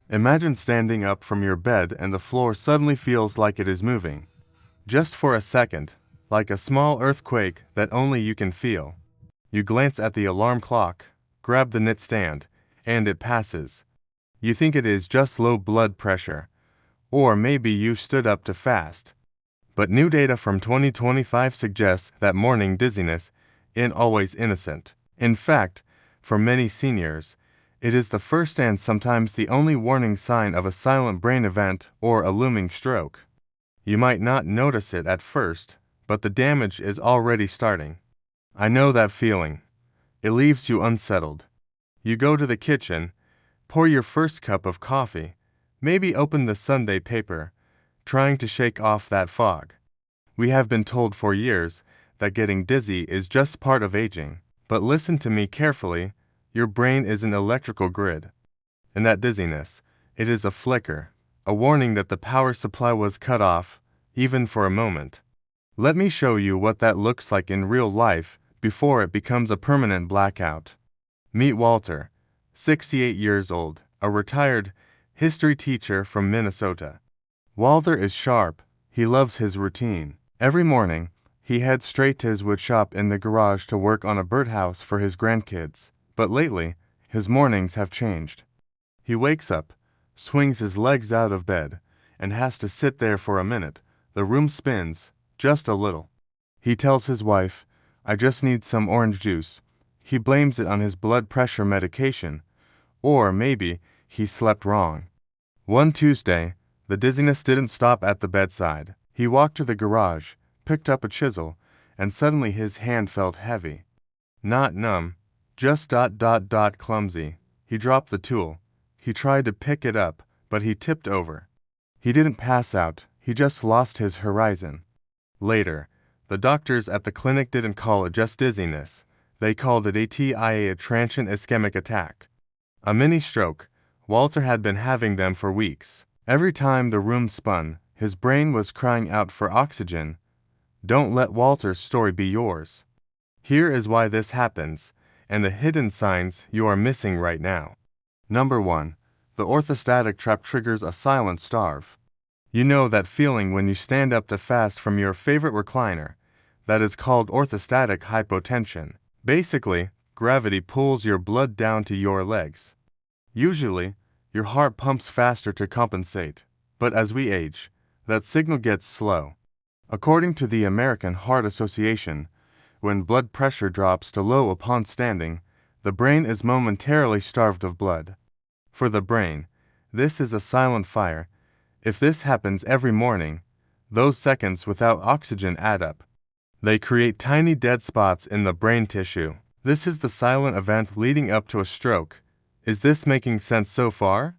Imagine standing up from your bed and the floor suddenly feels like it is moving. Just for a second, like a small earthquake that only you can feel. You glance at the alarm clock, grab the nightstand, and it passes. You think it is just low blood pressure, or maybe you stood up too fast. But new data from 2025 suggests that morning dizziness isn't always innocent. In fact, for many seniors, it is the first and sometimes the only warning sign of a silent brain event or a looming stroke. You might not notice it at first, but the damage is already starting. I know that feeling. It leaves you unsettled. You go to the kitchen, pour your first cup of coffee, maybe open the Sunday paper, trying to shake off that fog. We have been told for years that getting dizzy is just part of aging, but listen to me carefully. Your brain is an electrical grid. And that dizziness, it is a flicker, a warning that the power supply was cut off, even for a moment. Let me show you what that looks like in real life before it becomes a permanent blackout. Meet Walter, 68 years old, a retired history teacher from Minnesota. Walter is sharp. He loves his routine. Every morning, he heads straight to his wood shop in the garage to work on a birdhouse for his grandkids. But lately, his mornings have changed. He wakes up, swings his legs out of bed, and has to sit there for a minute. The room spins, just a little. He tells his wife, "I just need some orange juice." He blames it on his blood pressure medication, or maybe he slept wrong. One Tuesday, the dizziness didn't stop at the bedside. He walked to the garage, picked up a chisel, and suddenly his hand felt heavy. Not numb, just clumsy. He dropped the tool. He tried to pick it up, but he tipped over. He didn't pass out, he just lost his horizon. Later, the doctors at the clinic didn't call it just dizziness. They called it a transient ischemic attack. A mini stroke. Walter had been having them for weeks. Every time the room spun, his brain was crying out for oxygen. Don't let Walter's story be yours. Here is why this happens, and the hidden signs you are missing right now. Number 1. The orthostatic trap triggers a silent starve. You know that feeling when you stand up too fast from your favorite recliner. That is called orthostatic hypotension. Basically, gravity pulls your blood down to your legs. Usually, your heart pumps faster to compensate, but as we age, that signal gets slow. According to the American Heart Association, when blood pressure drops to low upon standing, the brain is momentarily starved of blood. For the brain, this is a silent fire. If this happens every morning, those seconds without oxygen add up. They create tiny dead spots in the brain tissue. This is the silent event leading up to a stroke. Is this making sense so far?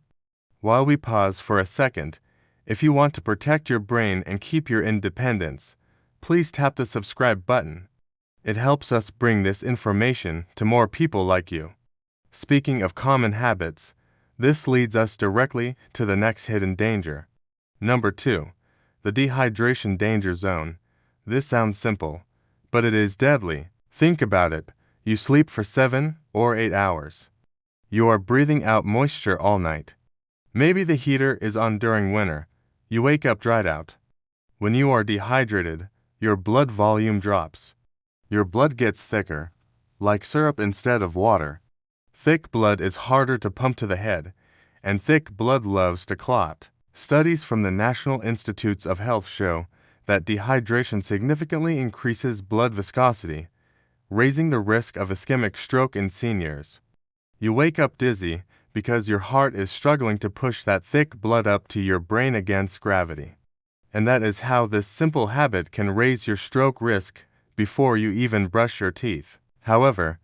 While we pause for a second, if you want to protect your brain and keep your independence, please tap the subscribe button. It helps us bring this information to more people like you. Speaking of common habits, this leads us directly to the next hidden danger. Number 2. The dehydration danger zone. This sounds simple, but it is deadly. Think about it. You sleep for 7 or 8 hours. You are breathing out moisture all night. Maybe the heater is on during winter. You wake up dried out. When you are dehydrated, your blood volume drops. Your blood gets thicker, like syrup instead of water. Thick blood is harder to pump to the head, and thick blood loves to clot. Studies from the National Institutes of Health show that dehydration significantly increases blood viscosity, raising the risk of ischemic stroke in seniors. You wake up dizzy because your heart is struggling to push that thick blood up to your brain against gravity. And that is how this simple habit can raise your stroke risk before you even brush your teeth. However,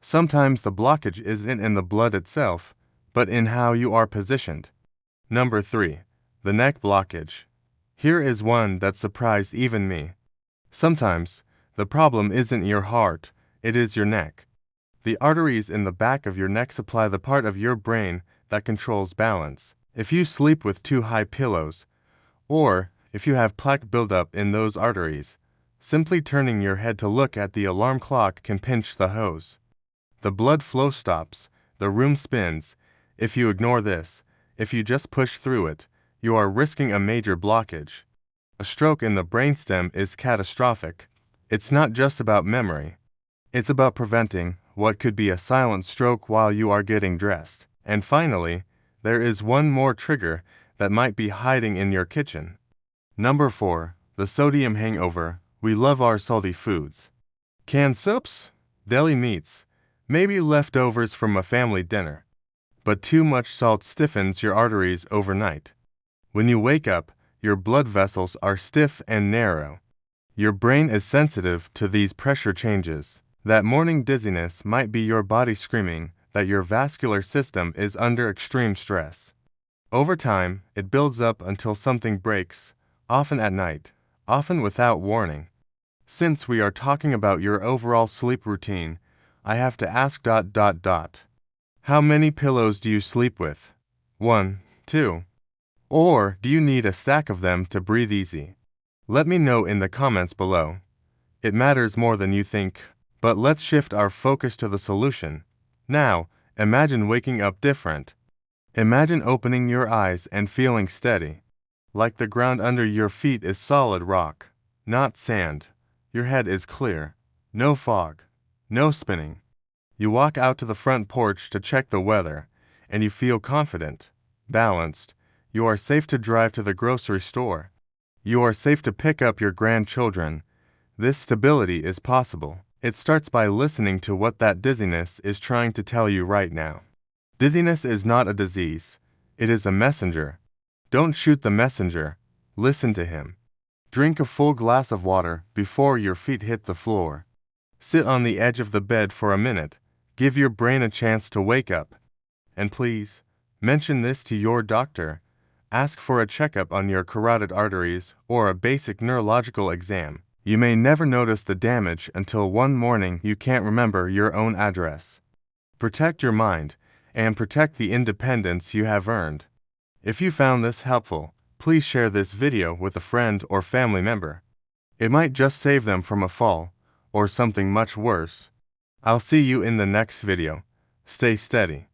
sometimes the blockage isn't in the blood itself, but in how you are positioned. Number 3. The neck blockage. Here is one that surprised even me. Sometimes, the problem isn't your heart, it is your neck. The arteries in the back of your neck supply the part of your brain that controls balance. If you sleep with too high pillows, or if you have plaque buildup in those arteries, simply turning your head to look at the alarm clock can pinch the hose. The blood flow stops, the room spins. If you ignore this, If you just push through it, you are risking a major blockage. A stroke in the brainstem is catastrophic. It's not just about memory. It's about preventing what could be a silent stroke while you are getting dressed. And finally, there is one more trigger that might be hiding in your kitchen. Number 4. The sodium hangover. We love our salty foods. Canned soups, deli meats, maybe leftovers from a family dinner. But too much salt stiffens your arteries overnight. When you wake up, your blood vessels are stiff and narrow. Your brain is sensitive to these pressure changes. That morning dizziness might be your body screaming that your vascular system is under extreme stress. Over time, it builds up until something breaks, often at night, often without warning. Since we are talking about your overall sleep routine, I have to ask ... How many pillows do you sleep with? 1, 2? Or do you need a stack of them to breathe easy? Let me know in the comments below. It matters more than you think, but let's shift our focus to the solution. Now, imagine waking up different. Imagine opening your eyes and feeling steady, like the ground under your feet is solid rock, not sand. Your head is clear, no fog, no spinning. You walk out to the front porch to check the weather, and you feel confident, balanced. You are safe to drive to the grocery store. You are safe to pick up your grandchildren. This stability is possible. It starts by listening to what that dizziness is trying to tell you right now. Dizziness is not a disease. It is a messenger. Don't shoot the messenger. Listen to him. Drink a full glass of water before your feet hit the floor. Sit on the edge of the bed for a minute. Give your brain a chance to wake up. And please, mention this to your doctor. Ask for a checkup on your carotid arteries or a basic neurological exam. You may never notice the damage until one morning you can't remember your own address. Protect your mind and protect the independence you have earned. If you found this helpful, please share this video with a friend or family member. It might just save them from a fall or something much worse. I'll see you in the next video. Stay steady.